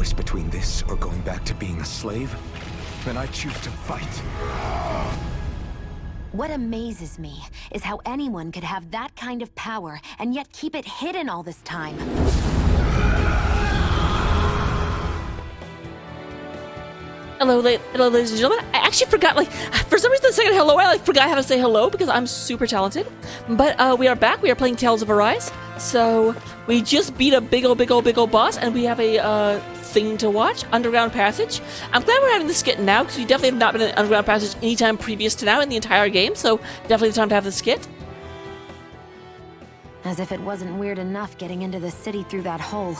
choice between this or going back to being a slave, then I choose to fight. What amazes me is how anyone could have that kind of power and yet keep it hidden all this time. Hello, ladies and gentlemen. I actually forgot, for some reason, the second hello, I forgot how to say hello because I'm super talented. But we are back. We are playing Tales of Arise. So we just beat a big ol' boss, and we have a thing to watch. Underground Passage. I'm glad we're having the skit now because we definitely have not been in Underground Passage anytime previous to now in the entire game. So definitely the time to have the skit. As if it wasn't weird enough getting into the city through that hole.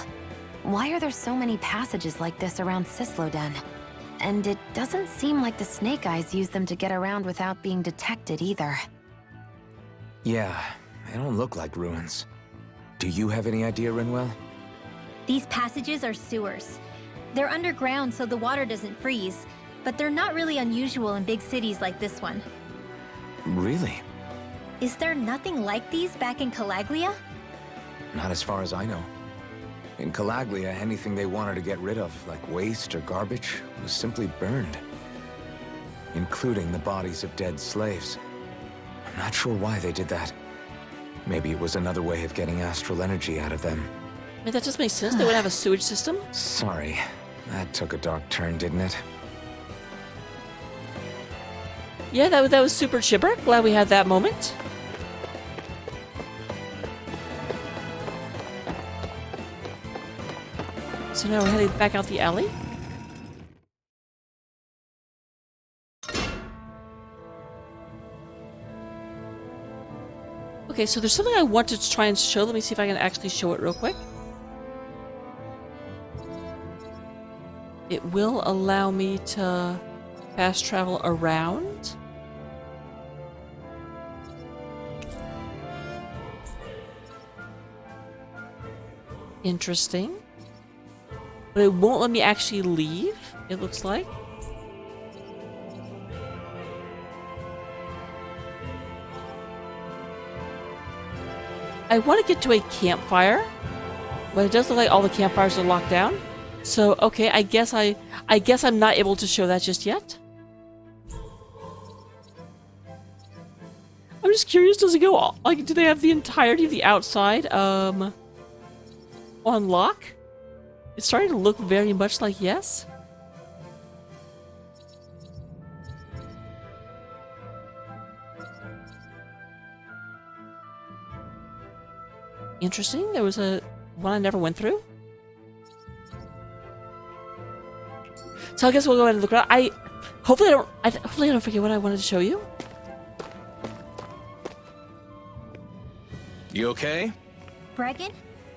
Why are there so many passages like this around Sisloden? And it doesn't seem like the Snake Eyes use them to get around without being detected either. Yeah, they don't look like ruins. Do you have any idea, Rinwell? These passages are sewers. They're underground so the water doesn't freeze, but they're not really unusual in big cities like this one. Really? Is there nothing like these back in Calaglia? Not as far as I know. In Calaglia, anything they wanted to get rid of, like waste or garbage, was simply burned. Including the bodies of dead slaves. I'm not sure why they did that. Maybe it was another way of getting astral energy out of them. I mean, that just makes sense. They would have a sewage system. Sorry, that took a dark turn, didn't it? Yeah, that was super chipper. Glad we had that moment. So now we're heading back out the alley. Okay, so there's something I wanted to try and show. Let me see if I can actually show it real quick. It will allow me to fast travel around. Interesting. But it won't let me actually leave, it looks like. I want to get to a campfire, but it does look like all the campfires are locked down. So, okay, I guess I'm not able to show that just yet. I'm just curious, does it go all, like, do they have the entirety of the outside on lock? It's starting to look very much like yes. Interesting. There was one I never went through. So I guess we'll go ahead and look around. Hopefully I don't forget what I wanted to show you. You okay? Bregan?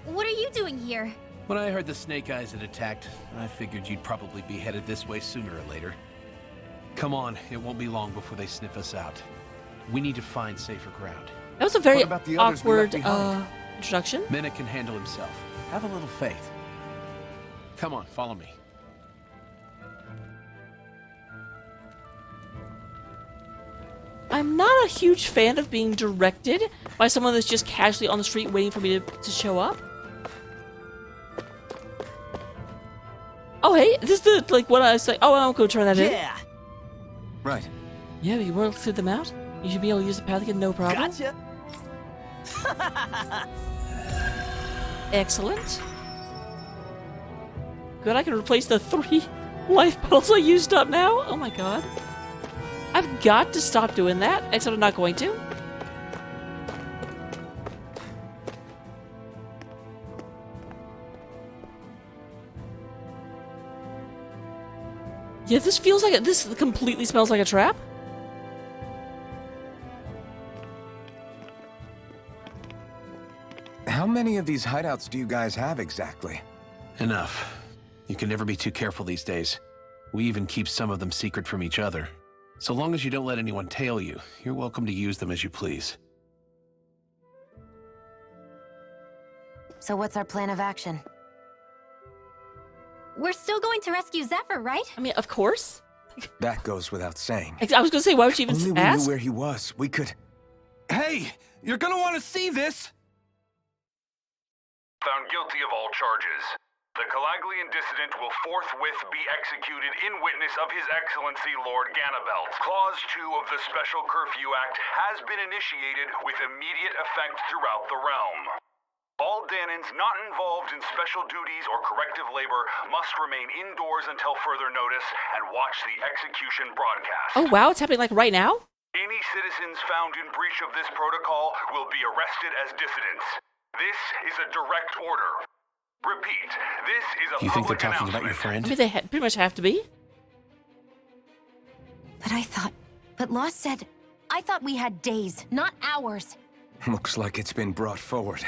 What are you doing here? When I heard the Snake Eyes had attacked, I figured you'd probably be headed this way sooner or later. Come on, it won't be long before they sniff us out. We need to find safer ground. That was a very What about the others we left awkward behind? introduction. Minna can handle himself. Have a little faith. Come on, follow me. I'm not a huge fan of being directed by someone that's just casually on the street waiting for me to show up. Oh, hey, this is the, like, what I was like, oh, I'll go turn that in. Yeah, Right. Yeah, you want to clear them out? You should be able to use the path again, no problem. gotcha. Excellent. Good, I can replace the 3 life bottles I used up now. Oh my god. I've got to stop doing that, except I'm not going to. Yeah, this feels like this completely smells like a trap. How many of these hideouts do you guys have exactly? Enough. You can never be too careful these days. We even keep some of them secret from each other. So long as you don't let anyone tail you, you're welcome to use them as you please. So what's our plan of action? We're still going to rescue Zephyr, right? I mean, of course. That goes without saying. I was gonna say, why would you even Only we ask? knew where he was, we could... Hey, you're gonna want to see this! Found guilty of all charges. The Calaglian dissident will forthwith be executed in witness of His Excellency Lord Ganabelt. Clause 2 of the Special Curfew Act has been initiated with immediate effect throughout the realm. All Danans not involved in special duties or corrective labor must remain indoors until further notice and watch the execution broadcast. Oh wow, it's happening like right now? Any citizens found in breach of this protocol will be arrested as dissidents. This is a direct order. Repeat, this is a You think they're public talking about your announcement. I mean, friend? they pretty much have to be. But Lost said, I thought we had days, not hours. Looks like it's been brought forward.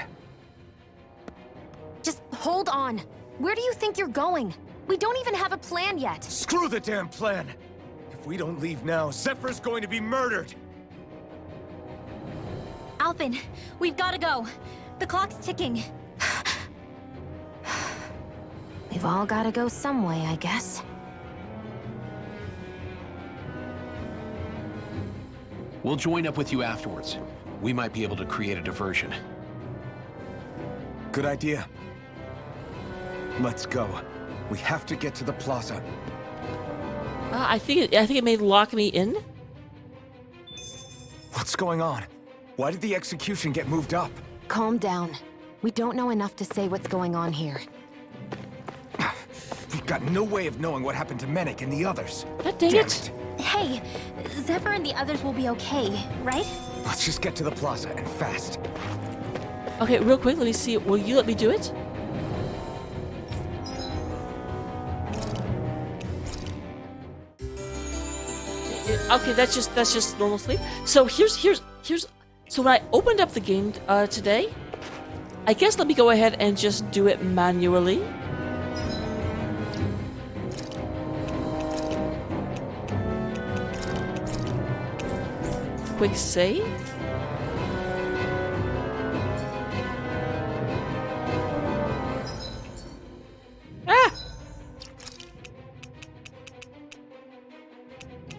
Just hold on. Where do you think you're going? We don't even have a plan yet. Screw the damn plan! If we don't leave now, Zephyr's going to be murdered! Alpin, we've got to go. The clock's ticking. We've all gotta go some way, I guess. We'll join up with you afterwards. We might be able to create a diversion. Good idea. Let's go. We have to get to the plaza. I think it may lock me in. What's going on? Why did the execution get moved up? Calm down. We don't know enough to say what's going on here. We've got no way of knowing what happened to Menik and the others. God dang Damn it. Hey, Zephyr and the others will be okay, right? Let's just get to the plaza and fast. Okay, real quick, let me see. Will you let me do it? Okay, that's just normal sleep. So here's so when I opened up the game today, I guess let me go ahead and just do it manually. Quick save. Ah!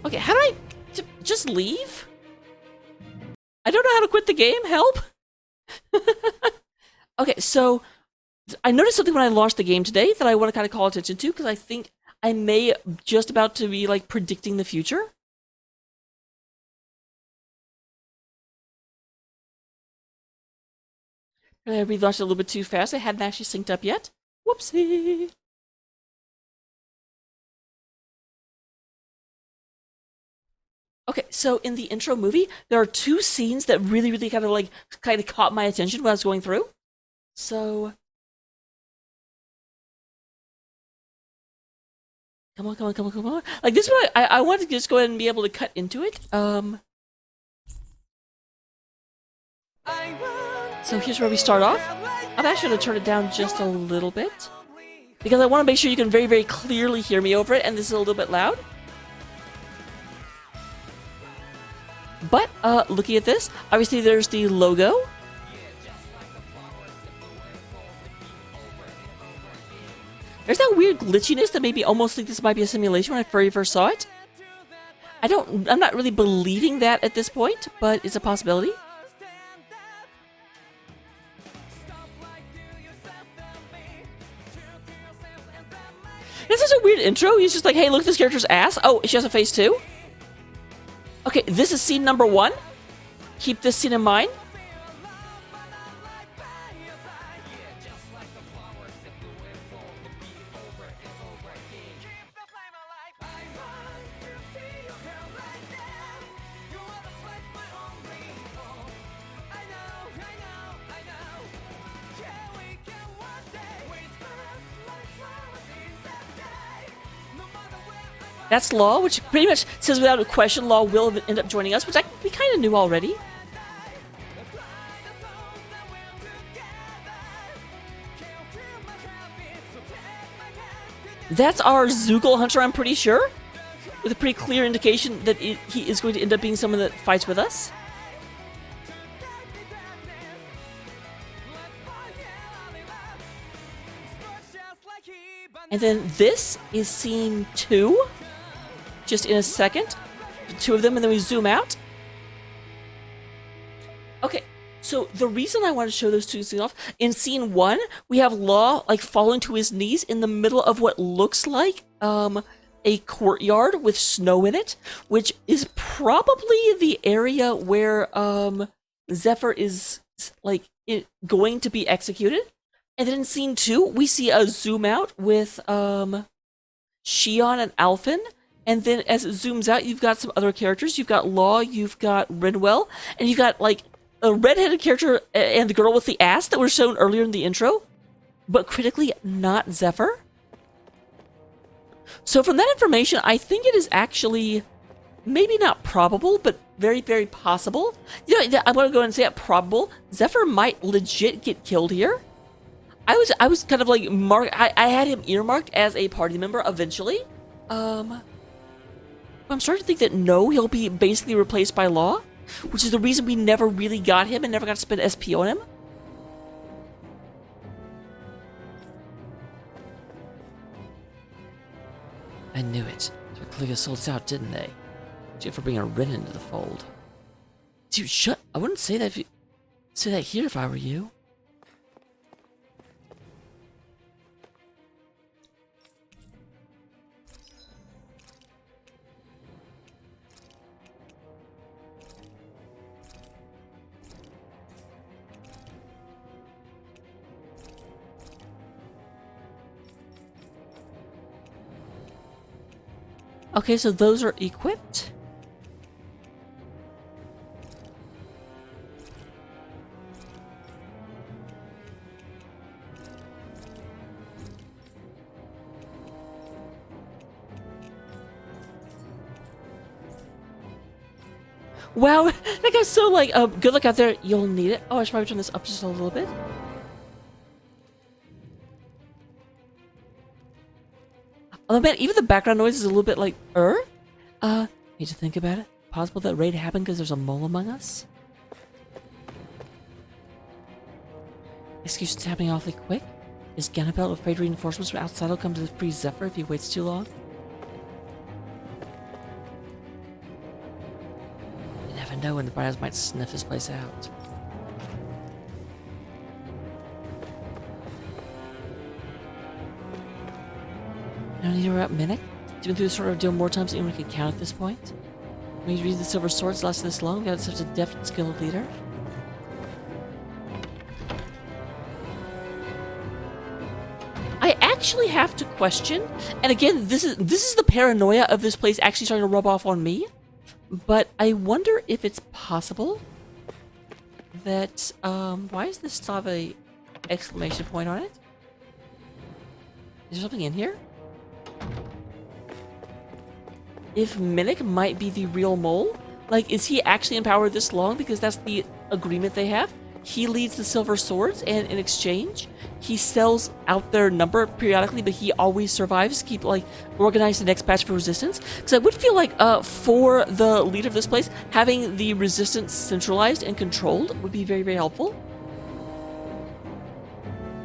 Okay, how do I just leave? I don't know how to quit the game. Help! Okay, so I noticed something when I launched the game today that I want to kind of call attention to because I think I may just about to be like predicting the future. I relaunched it a little bit too fast. I hadn't actually synced up yet. Whoopsie! Okay, so in the intro movie, there are two scenes that really kind of caught my attention when I was going through. So, come on! Like this one, I wanted to just go ahead and be able to cut into it. So here's where we start off. I'm actually going to turn it down just a little bit because I want to make sure you can very clearly hear me over it, and this is a little bit loud. But looking at this, obviously there's the logo. There's that weird glitchiness that made me almost think this might be a simulation when I very first saw it. I'm not really believing that at this point, but it's a possibility. This is a weird intro. He's just like, hey, look at this character's ass. Oh, she has a face too? Okay, this is scene number 1. Keep this scene in mind. That's Law, which pretty much says without a question, Law will end up joining us, which we kind of knew already. That's our Zoogle Hunter, I'm pretty sure, with a pretty clear indication that he is going to end up being someone that fights with us. And then this is scene 2. Just in a second. The two of them, and then we zoom out. Okay, So the reason I want to show those two scenes off, in scene 1, we have Law like falling to his knees in the middle of what looks like a courtyard with snow in it, which is probably the area where Zephyr is like going to be executed. And then in scene 2, we see a zoom out with Shion and Alphen. And then as it zooms out, you've got some other characters. You've got Law, you've got Rinwell, and you've got like a redheaded character and the girl with the ass that were shown earlier in the intro, but critically not Zephyr. So from that information, I think it is actually maybe not probable, but very, very possible. You know, I'm going to go ahead and say it probable. Zephyr might legit get killed here. I was kind of like I had him earmarked as a party member eventually. I'm starting to think that no, he'll be basically replaced by Law, which is the reason we never really got him and never got to spend SP on him. I knew it. Clearly sold us out, didn't they? Just for bringing a Rin into the fold. Dude, shut! I wouldn't say that if you say that here if I were you. Okay, so those are equipped. Wow, that guy's so like, good luck out there. You'll need it. Oh, I should probably turn this up just a little bit. Oh man, even the background noise is a little bit like, need to think about it. Possible that raid happened because there's a mole among us? Execution's happening awfully quick. Is Ganabelt afraid reinforcements from outside will come to free Zephyr if he waits too long? You never know when the buyers might sniff this place out. No need to interrupt Minnick. He's been through this sort of ordeal more times than anyone can count at this point. When you read the Silver Swords lasted this long, we got such a deft and skilled leader. I actually have to question, and again, this is the paranoia of this place actually starting to rub off on me. But I wonder if it's possible that why does this still have a exclamation point on it? Is there something in here? If Minnick might be the real mole, like, is he actually in power this long? Because that's the agreement they have. He leads the Silver Swords, and in exchange, he sells out their number periodically, but he always survives to keep, like, organize the next batch for Resistance. Because I would feel like, for the leader of this place, having the Resistance centralized and controlled would be very, very helpful.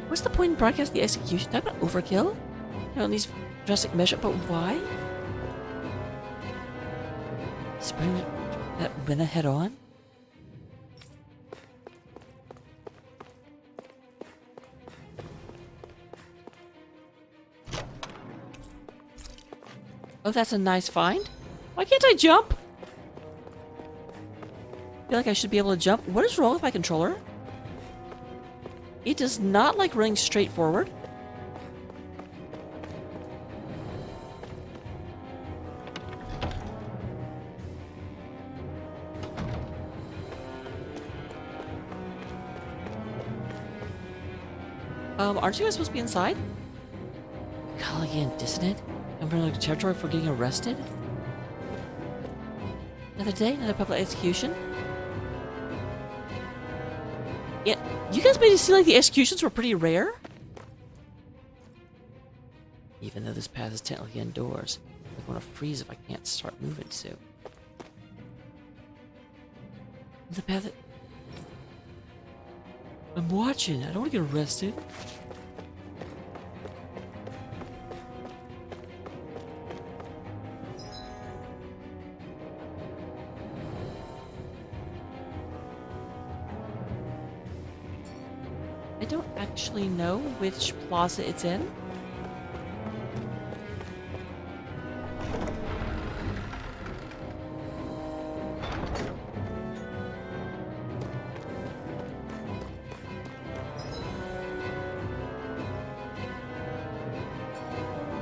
What's the point in broadcasting the execution? Talk about overkill? You know, in these drastic measures, but why? Spring that Rena head on? Oh, that's a nice find. Why can't I jump? I feel like I should be able to jump. What is wrong with my controller? It does not like running straight forward. Aren't you guys supposed to be inside? Colleague and dissident? I'm from the territory for getting arrested? Another day, another public execution? Yeah, you guys made it seem like the executions were pretty rare? Even though this path is technically indoors, I'm going to freeze if I can't start moving soon. The path that... I'm watching. I don't want to get arrested. I don't actually know which plaza it's in.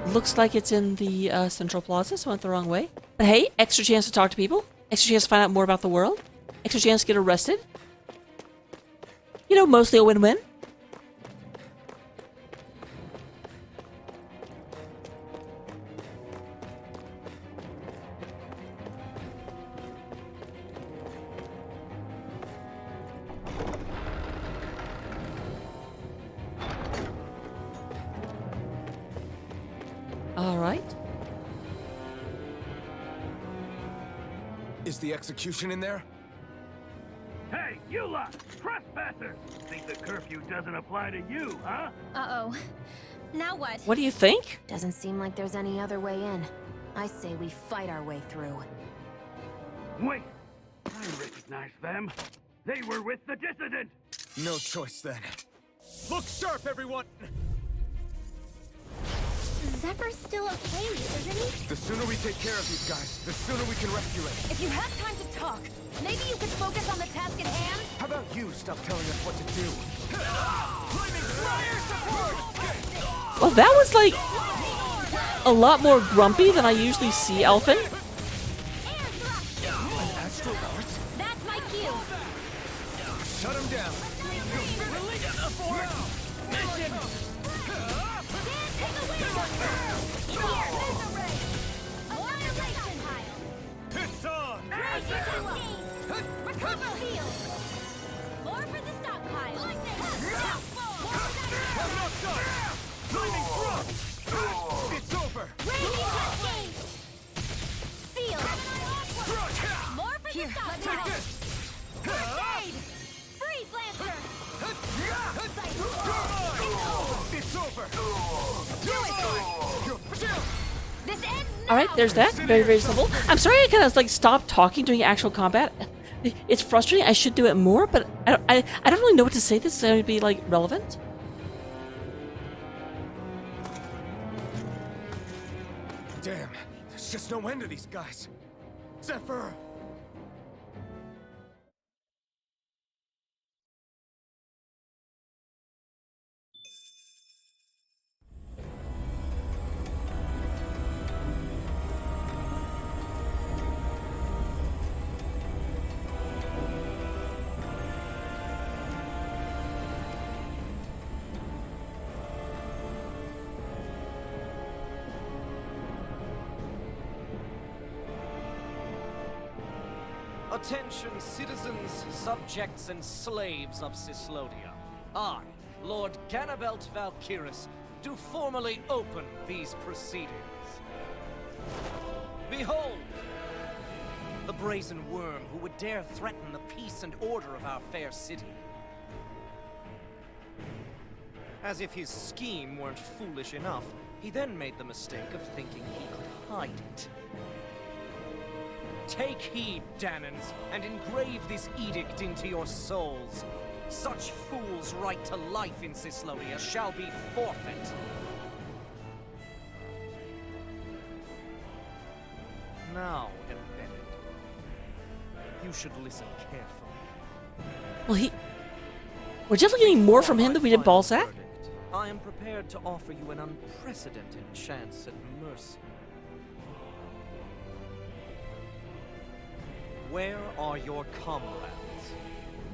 Looks like it's in the Central Plaza, so I went the wrong way. But hey, extra chance to talk to people. Extra chance to find out more about the world. Extra chance to get arrested. You know, mostly a win-win. All right. Is the execution in there? Hey, you lot! Trespassers! Think the curfew doesn't apply to you, huh? Uh-oh. Now what? What do you think? Doesn't seem like there's any other way in. I say we fight our way through. Wait! I recognize them. They were with the dissident! No choice then. Look sharp, everyone! Zephyr's still okay, isn't he? The sooner we take care of these guys, the sooner we can rescue him. If you have time to talk, maybe you could focus on the task at hand? How about you stop telling us what to do? Well, that was like a lot more grumpy than I usually see Elfin. An astronaut? That's my cue. Shut him down. It's on! Recover field. More for the stockpile. Lightning thrust! It's over! Raging cascade. Field. More for the stockpile. Cascade. Freeze lancer. It's over! This ends now. All right, there's that. Very, very simple. I'm sorry I kind of like stopped talking during actual combat. It's frustrating. I should do it more, but I don't really know what to say. This is going to be like relevant. Damn, there's just no end to these guys. Zephyr! Attention, citizens, subjects, and slaves of Cyslodia. I, Lord Ganabelt Valkyrus, do formally open these proceedings. Behold! The brazen worm who would dare threaten the peace and order of our fair city. As if his scheme weren't foolish enough, he then made the mistake of thinking he could hide it. Take heed, Danans, and engrave this edict into your souls. Such fools' right to life in Cyslodia shall be forfeit. Now, embedded, you should listen carefully. Well, we're definitely getting more from him than we did Balzac. I am prepared to offer you an unprecedented chance at mercy. Where are your comrades?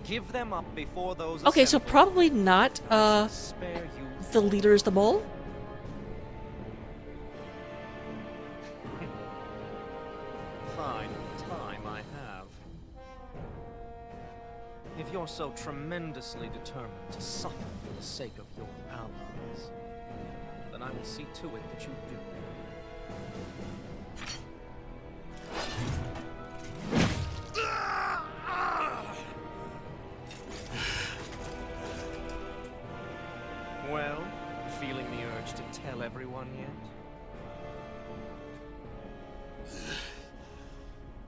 Give them up before those. Okay, so assembled. probably not Spare you. the leader is the mole. Fine time I have. If you're so tremendously determined to suffer for the sake of your allies, then I will see to it that you do. Well, feeling the urge to tell everyone yet?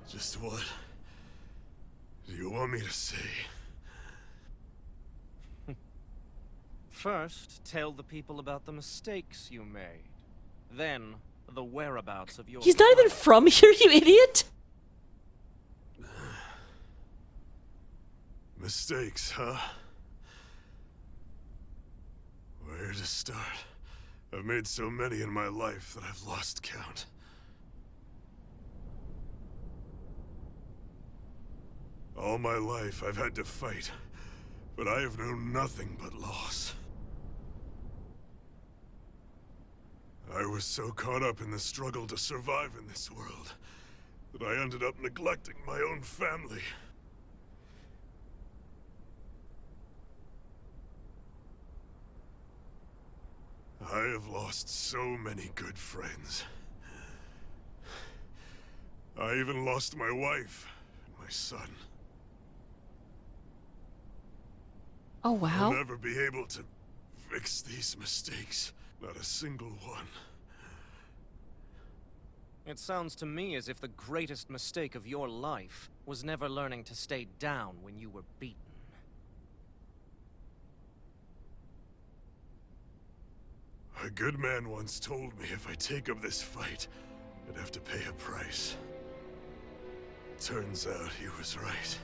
Just what do you want me to say? First, tell the people about the mistakes you made. Then, the whereabouts of your... He's not even from here, you idiot! Mistakes, huh? Where to start? I've made so many in my life that I've lost count. All my life I've had to fight, but I have known nothing but loss. I was so caught up in the struggle to survive in this world that I ended up neglecting my own family. I have lost so many good friends. I even lost my wife and my son. Oh, wow. I'll never be able to fix these mistakes. Not a single one. It sounds to me as if the greatest mistake of your life was never learning to stay down when you were beaten. A good man once told me if I take up this fight, I'd have to pay a price. Turns out he was right.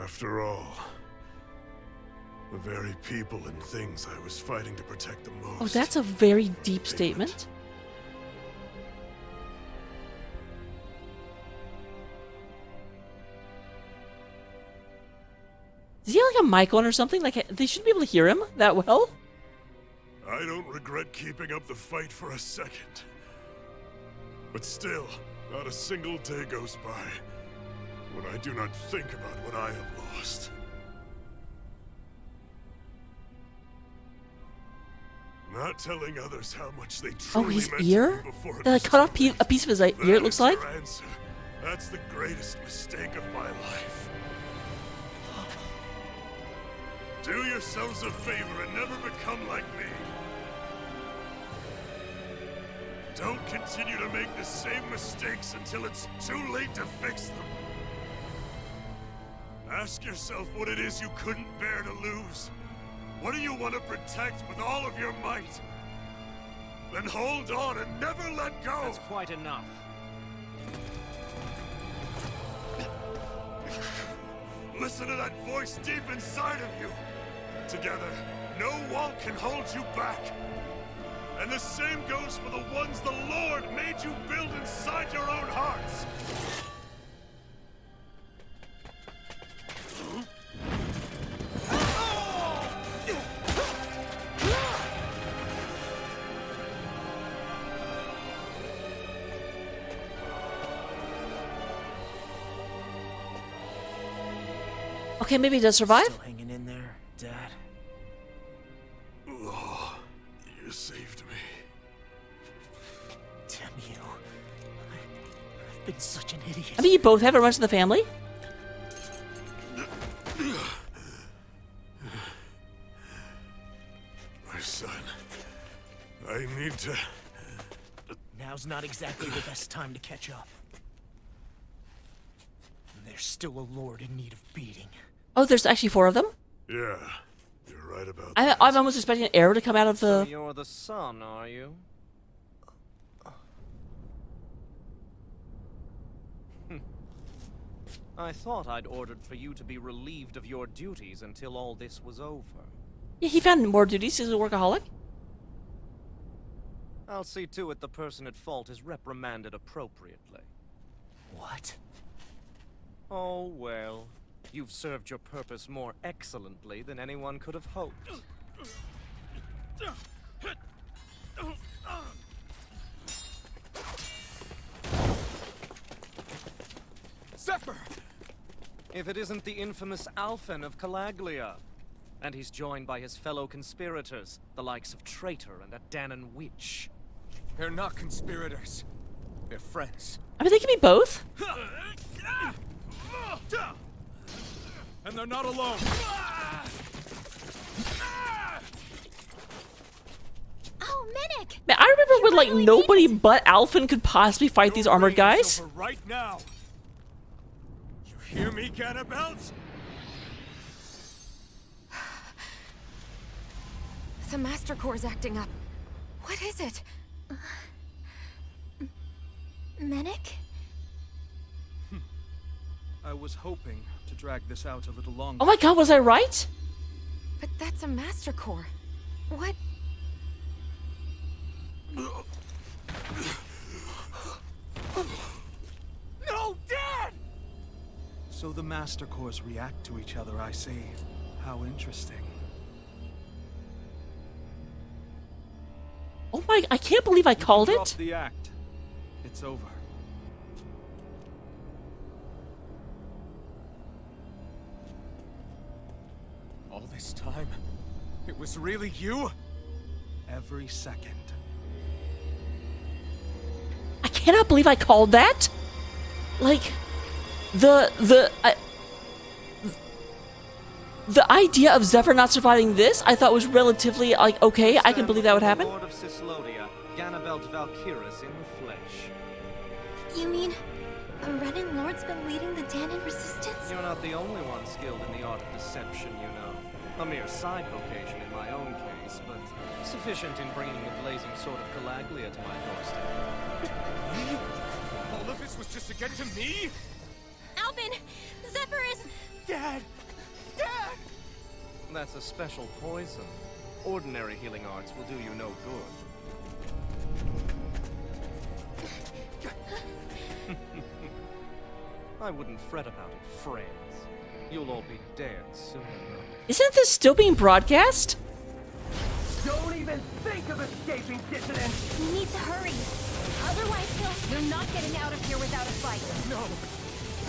After all, the very people and things I was fighting to protect the most. Oh, that's a very deep statement. Is he like a mic on or something? Like, they should be able to hear him that well? I don't regret keeping up the fight for a second. But still, not a single day goes by when I do not think about what I have lost. Not telling others how much they truly Oh, his meant to ear? me before it They like was cut off too late. a piece of his ear, That it looks is like. your answer. That's the greatest mistake of my life. Do yourselves a favor and never become like me. Don't continue to make the same mistakes until it's too late to fix them. Ask yourself what it is you couldn't bear to lose. What do you want to protect with all of your might? Then hold on and never let go! That's quite enough. Listen to that voice deep inside of you. Together, no wall can hold you back. And the same goes for the ones the Lord made you build inside your own hearts. Okay, maybe he does survive? Still hanging in there, Dad? Oh, you saved me. Damn you. I've been such an idiot. I mean, you both have it runs in the family. My son, I need to... Now's not exactly the best time to catch up. There's still a lord in need of beating. Oh, there's actually 4 of them? Yeah, you're right about I'm almost expecting an arrow to come out of So the... you're the son, are you? I thought I'd ordered for you to be relieved of your duties until all this was over. Yeah, he found more duties. He's a workaholic. I'll see to it the person at fault is reprimanded appropriately. What? Oh, well. You've served your purpose more excellently than anyone could have hoped. Zephyr! If it isn't the infamous Alphen of Calaglia. And he's joined by his fellow conspirators, the likes of Traitor and a Danon Witch. They're not conspirators. They're friends. I mean, they can be both. And they're not alone. Oh, Minnick! Man, I remember when, like, really nobody but Alphen could possibly fight these armored guys. Right now. You're Hear me, Cannibals? The Master Core's acting up. What is it? Medic? I was hoping to drag this out a little longer. Oh my god, was I right? But that's a Master Core. What? No, Dad! So the Master Cores react to each other, I see. How interesting. Oh my, I can't believe I called Drop it. the act. It's over. All this time, it was really you? Every second. I cannot believe I called that. Like, the idea of Zephyr not surviving this, I thought was relatively, like, okay, I can believe that would happen. Lord of Cyslodia, Ganabelt Valkyrus in the flesh. You mean a Renin Lord's been leading the Danon resistance? You're not the only one skilled in the art of deception, you know. A mere side vocation in my own case, but sufficient in bringing the blazing sword of Calaglia to my doorstep. All of this was just to get to me? Alvin! Zephyr is... Dad! Dad! That's a special poison. Ordinary healing arts will do you no good. I wouldn't fret about it, friends. You'll all be dead soon enough. Isn't this still being broadcast? Don't even think of escaping, dissident! We need to hurry. Otherwise, you're not getting out of here without a fight. No!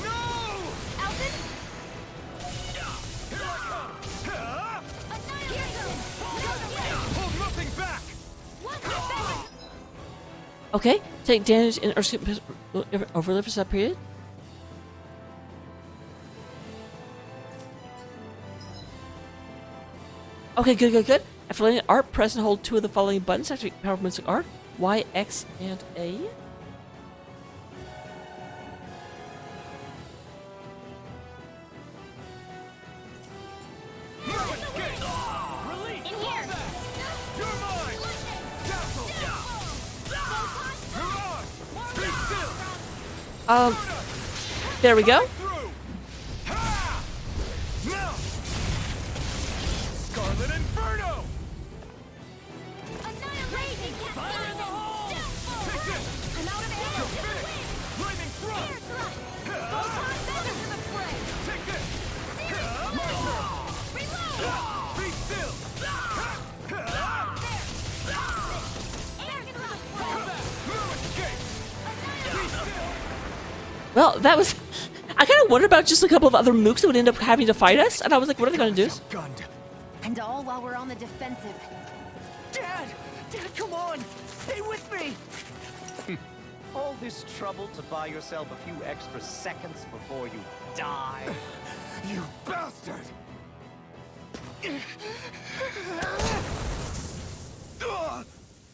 No! Alvin? Hold nothing back! Okay, take damage in overlive for that period. Okay, good. After letting art, press and hold two of the following buttons to activate powerful moves like art: Y, X, and A. There we go. Scarlet Inferno! Fire in the hole! Take this! I'm out of You're air. finished! Flaming thrust! Take this! My turn! Be still! No escape! Be still! Well, that was. I kind of wondered about just a couple of other mooks that would end up having to fight us, and I was like, what are they going to do? Gunned. And all while we're on the defensive. Dad! Dad, come on! Stay with me! All this trouble to buy yourself a few extra seconds before you die? You bastard!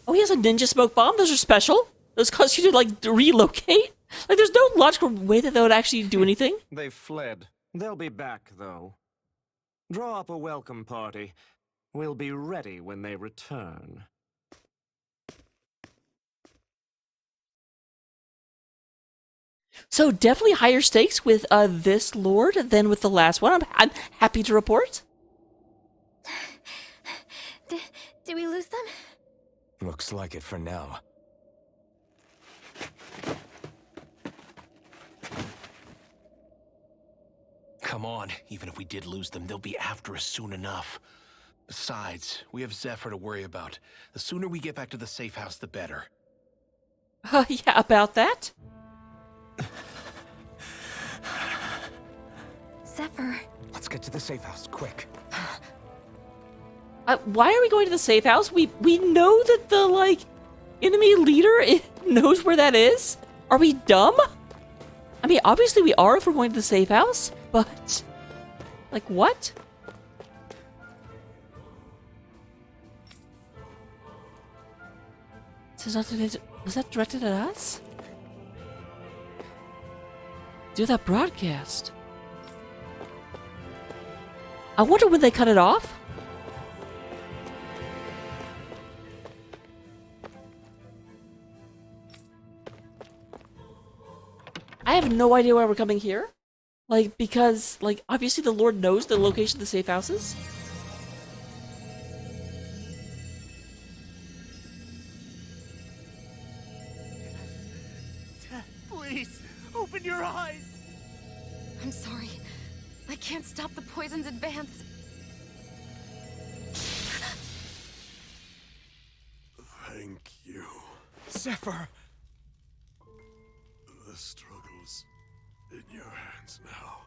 Oh, he has a ninja smoke bomb? Those are special? Those cause you to, like, relocate? Like, there's no logical way that would actually do anything. They've fled. They'll be back, though. Draw up a welcome party. We'll be ready when they return. So definitely higher stakes with this lord than with the last one. I'm happy to report. Did we lose them? Looks like it for now. Come on, even if we did lose them, they'll be after us soon enough. Besides, we have Zephyr to worry about. The sooner we get back to the safe house, the better. Yeah, about that. Zephyr. Let's get to the safe house, quick. Why are we going to the safe house? We know that the, like, enemy leader knows where that is. Are we dumb? I mean, obviously we are if we're going to the safe house, but... Like, what? Was that directed at us? Do that broadcast. I wonder when they cut it off. I have no idea why we're coming here. Like, because, like, obviously the Lord knows the location of the safe houses. Please, open your eyes! I'm sorry. I can't stop the poison's advance. Thank you. Zephyr! The struggle's in your hands now.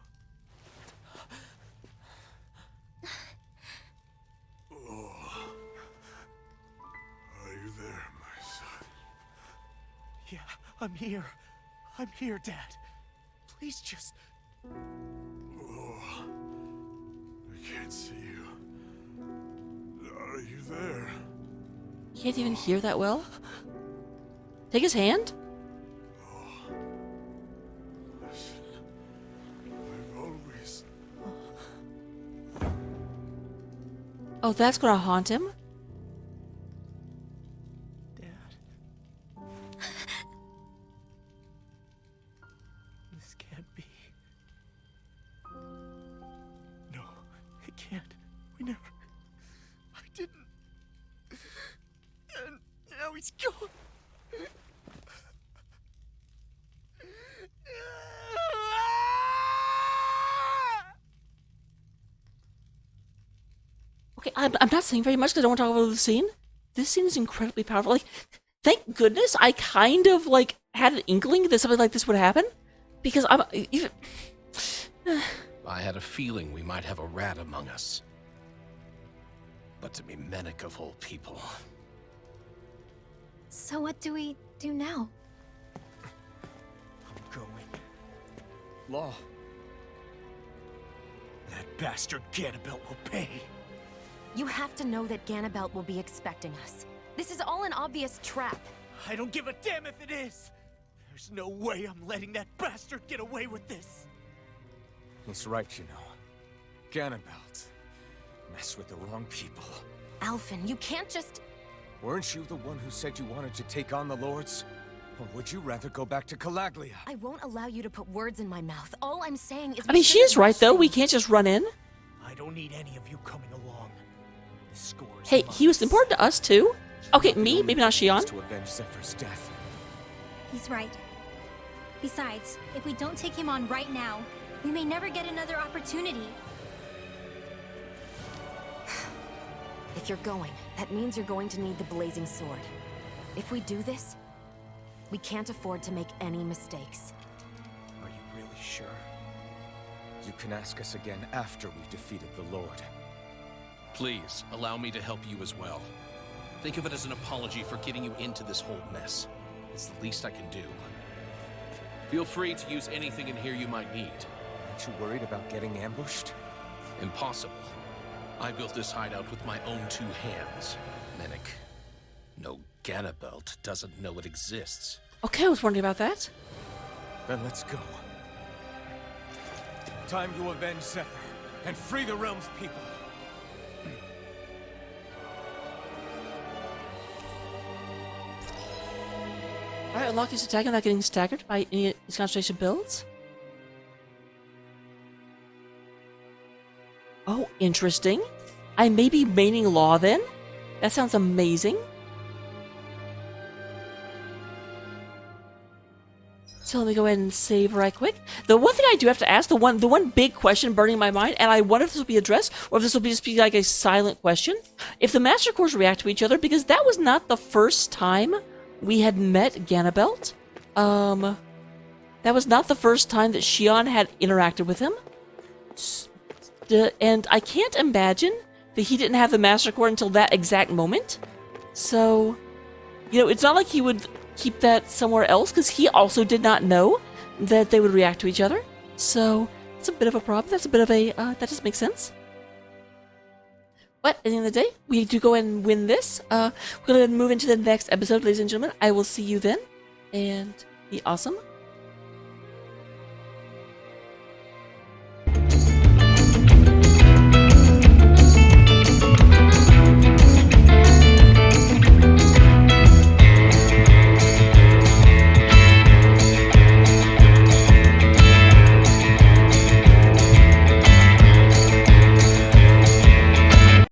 Oh. Are you there, my son? Yeah, I'm here. I'm here, Dad. Please just... Oh. I can't see you. Are you there? Can't even hear that well. Take his hand. Listen. I've always... Oh, that's gonna haunt him. Dad. This can't be. No, it can't. We never... I didn't... And now he's gone. Okay, I'm not saying very much because I don't want to talk about the scene. This scene is incredibly powerful. Like, thank goodness I kind of, like, had an inkling that something like this would happen. Because I'm... even... I had a feeling we might have a rat among us. But to be Mennick of all people... So what do we do now? I'm going. Law. That bastard Ganabelt will pay. You have to know that Ganabelt will be expecting us. This is all an obvious trap. I don't give a damn if it is! There's no way I'm letting that bastard get away with this! He's right, you know. Ganabelt. Mess with the wrong people. Alphen, you can't just... Weren't you the one who said you wanted to take on the Lords? Or would you rather go back to Calaglia? I won't allow you to put words in my mouth. All I'm saying is... I mean, she is right, though. We can't just run in. I don't need any of you coming along. The score is Hey, mine. he was important to us, too. Okay, me, maybe not Shion. To avenge Zephyr's death. He's right. Besides, if we don't take him on right now, we may never get another opportunity. If you're going, that means you're going to need the blazing sword. If we do this, we can't afford to make any mistakes. Are you really sure? You can ask us again after we've defeated the Lord. Please, allow me to help you as well. Think of it as an apology for getting you into this whole mess. It's the least I can do. Feel free to use anything in here you might need. Aren't you worried about getting ambushed? Impossible. I built this hideout with my own 2 hands. Mennick. No, Ganabelt doesn't know it exists. Okay, I was wondering about that. Then let's go. Time to avenge Zephyr and free the realm's people. Alright, unlock his attack without getting staggered by any of his concentration builds. Oh, interesting. I may be maining Law then. That sounds amazing. So let me go ahead and save right quick. The one thing I do have to ask, the one big question burning in my mind, and I wonder if this will be addressed, or if this will be just be like a silent question. If the Master Cores react to each other, because that was not the first time we had met Ganabelt. That was not the first time that Shion had interacted with him. And I can't imagine that he didn't have the Master Core until that exact moment. So, you know, it's not like he would keep that somewhere else, because he also did not know that they would react to each other. So, it's a bit of a problem. That's a bit of a, that just makes sense. But at the end of the day, we do go and win this. We're going to move into the next episode, ladies and gentlemen. I will see you then, and be awesome.